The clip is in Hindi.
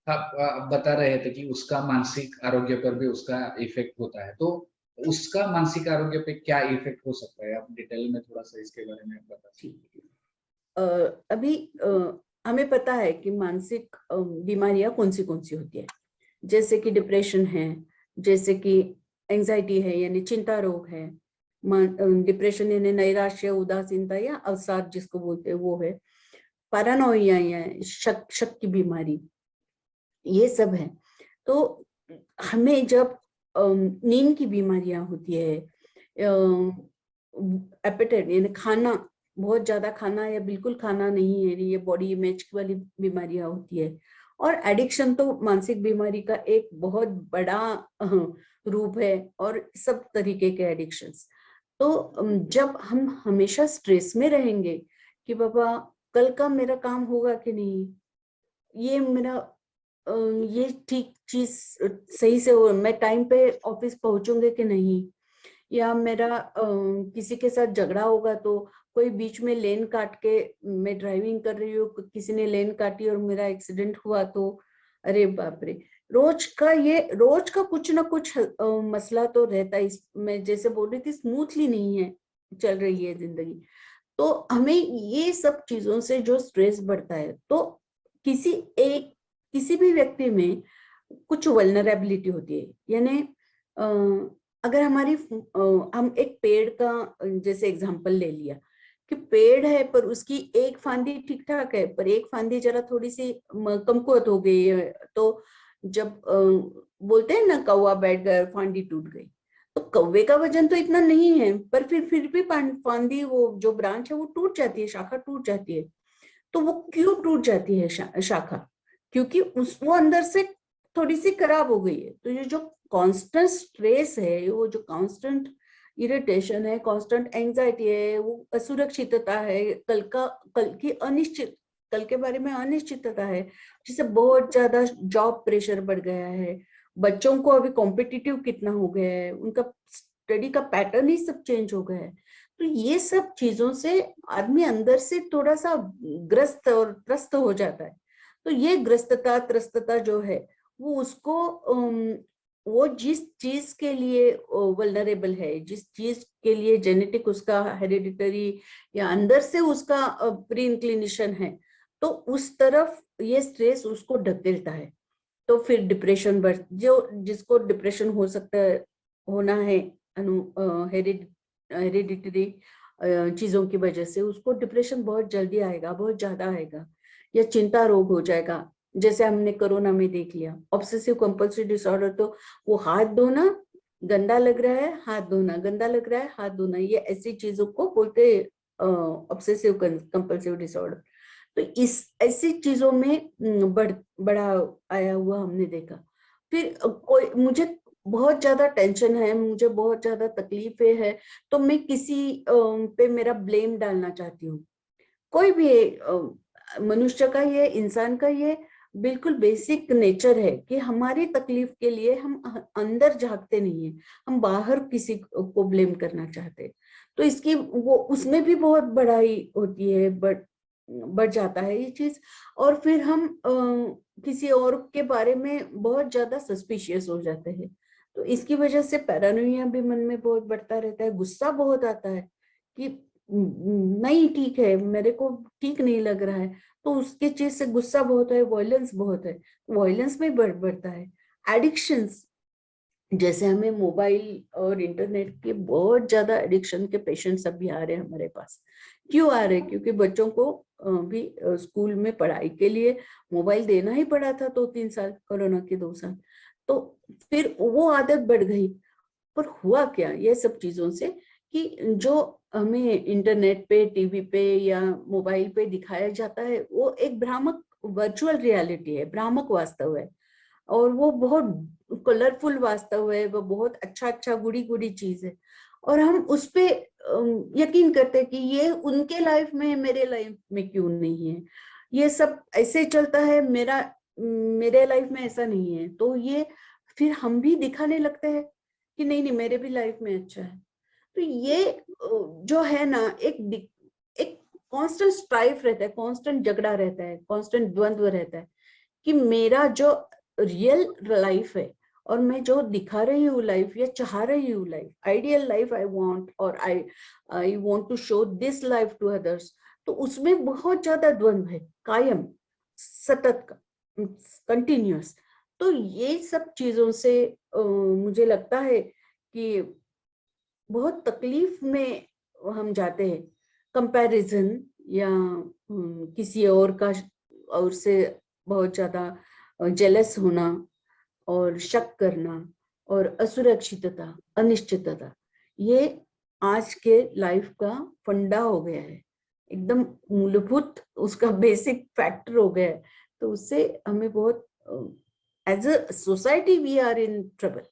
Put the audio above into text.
आप बता रहे थे कि उसका मानसिक आरोग्य पर भी उसका इफेक्ट होता है, तो उसका मानसिक आरोग्य पे क्या इफेक्ट हो सकता है? आप डिटेल में थोड़ा सा इसके बारे में बता सकते अभी हमें पता है कि मानसिक बीमारियां कौन सी होती है, जैसे कि डिप्रेशन है, जैसे कि एंजाइटी है यानी चिंता रोग है, डिप्रेशन यानी नैराश्य, उदासीनता या अवसाद जिसको बोलते हैं वो है, पैरानोइया या शक की बीमारी, ये सब है। तो हमें जब नींद की बीमारियां होती है, एपेटाइट यानी खाना, बहुत ज्यादा खाना या बिल्कुल खाना नहीं है, ये बॉडी इमेज वाली बीमारियां होती है। और एडिक्शन तो मानसिक बीमारी का एक बहुत बड़ा रूप है, और सब तरीके के एडिक्शंस। तो जब हम हमेशा स्ट्रेस में रहेंगे कि बाबा कल का मेरा काम होगा कि नहीं, ये मेरा ये ठीक चीज सही से हो, मैं टाइम पे ऑफिस पहुंचूंगे कि नहीं, या मेरा किसी के साथ झगड़ा होगा तो कोई बीच में लेन काट के, मैं ड्राइविंग कर रही हूँ, किसी ने लेन काटी और मेरा एक्सीडेंट हुआ तो अरे बाप रे। रोज का कुछ ना कुछ मसला तो रहता है। मैं जैसे बोल रही थी, स्मूथली नहीं है चल रही है जिंदगी। तो हमें ये सब चीजों से जो स्ट्रेस बढ़ता है, तो किसी भी व्यक्ति में कुछ वल्नरेबिलिटी होती है। यानी अगर हम एक पेड़ का जैसे एग्जांपल ले लिया कि पेड़ है पर उसकी एक फांदी ठीक ठाक है, पर एक फांदी जरा थोड़ी सी कमकुवत हो गई है, तो जब बोलते हैं ना कौवा बैठ गया फांदी टूट गई, तो कौवे का वजन तो इतना नहीं है, पर फिर भी फांदी, वो जो ब्रांच है वो टूट जाती है, शाखा टूट जाती है। तो वो क्यों टूट जाती है शाखा? क्योंकि वो अंदर से थोड़ी सी खराब हो गई है। तो ये जो कांस्टेंट स्ट्रेस है, वो जो कांस्टेंट इरिटेशन है, कांस्टेंट एंजाइटी है, वो असुरक्षितता है, कल के बारे में अनिश्चितता है, जिससे बहुत ज्यादा जॉब प्रेशर बढ़ गया है। बच्चों को अभी कॉम्पिटिटिव कितना हो गया है, उनका स्टडी का पैटर्न ही सब चेंज हो गया है। तो ये सब चीजों से आदमी अंदर से थोड़ा सा ग्रस्त और त्रस्त हो जाता है। तो ये ग्रस्तता त्रस्तता जो है, वो उसको वो जिस चीज के लिए वल्नरेबल है, जिस चीज के लिए जेनेटिक उसका हेरिडिटरी या अंदर से उसका प्री इंक्लिनेशन है, तो उस तरफ ये स्ट्रेस उसको ढकेलता है। तो फिर डिप्रेशन जो जिसको डिप्रेशन हो सकता है, होना है हेरिडिटरी चीजों की वजह से, उसको डिप्रेशन बहुत जल्दी आएगा, बहुत ज्यादा आएगा, या चिंता रोग हो जाएगा। जैसे हमने कोरोना में देख लिया, ऑब्सेसिव कंपल्सिव डिसऑर्डर, तो वो हाथ धोना गंदा लग रहा है, हाथ धोना गंदा लग रहा है, हाथ धोना, ये ऐसी चीजों को बोलते ऑब्सेसिव कंपल्सिव डिसऑर्डर। तो इस ऐसी चीजों में बड़ा आया हुआ हमने देखा। फिर कोई, मुझे बहुत ज्यादा टेंशन है, मुझे बहुत ज्यादा तकलीफें है, तो मैं किसी पे मेरा ब्लेम डालना चाहती हूँ। कोई भी मनुष्य का, ये इंसान का ये बिल्कुल बेसिक नेचर है कि हमारी तकलीफ के लिए हम अंदर झांकते नहीं है, हम बाहर किसी को ब्लेम करना चाहते हैं। तो इसकी वो उसमें भी बहुत बड़ाई होती है, बढ़ जाता है ये चीज। और फिर हम किसी और के बारे में बहुत ज्यादा सस्पिशियस हो जाते हैं। तो इसकी वजह से पैरानोइया भी मन में बहुत बढ़ता रहता है, गुस्सा बहुत आता है कि नहीं ठीक है, मेरे को ठीक नहीं लग रहा है, तो उसके चीज से गुस्सा बहुत है, वॉयलेंस बहुत है, वॉयलेंस में बढ़ता है। एडिक्शंस, जैसे हमें मोबाइल और इंटरनेट के बहुत ज्यादा एडिक्शन के पेशेंट्स अभी आ रहे हैं हमारे पास। क्यों आ रहे हैं? क्योंकि बच्चों को भी स्कूल में पढ़ाई के लिए मोबाइल देना ही पड़ा था 2-3 साल, कोरोना के 2 साल। तो फिर वो आदत बढ़ गई। पर हुआ क्या ये सब चीजों से कि जो हमें इंटरनेट पे, टीवी पे या मोबाइल पे दिखाया जाता है, वो एक भ्रामक वर्चुअल रियलिटी है, भ्रामक वास्तव है। और वो बहुत कलरफुल वास्तव है, वो बहुत अच्छा अच्छा गुड़ी गुड़ी चीज है। और हम उस पे यकीन करते हैं कि ये उनके लाइफ में है, मेरे लाइफ में क्यों नहीं है, ये सब ऐसे चलता है, मेरे लाइफ में ऐसा नहीं है। तो ये फिर हम भी दिखाने लगते हैं कि नहीं नहीं, मेरे भी लाइफ में अच्छा है। तो ये जो है ना, एक कांस्टेंट स्ट्राइफ रहता है, कांस्टेंट झगड़ा रहता है, कांस्टेंट द्वंद्व रहता है कि मेरा जो रियल लाइफ है और मैं जो दिखा रही हूँ लाइफ या चाह रही हूँ life, ideal life I want, और I want to show this life to others, तो उसमें बहुत ज्यादा द्वंद्व है, कायम, सतत का, कंटिन्यूअस। तो ये सब चीजों से मुझे लगता है कि बहुत तकलीफ में हम जाते हैं, कंपैरिजन या किसी और का और से बहुत ज्यादा जेलस होना और शक करना और असुरक्षितता, अनिश्चितता, ये आज के लाइफ का फंडा हो गया है, एकदम मूलभूत उसका बेसिक फैक्टर हो गया है। तो उससे हमें बहुत, as a society we are in trouble.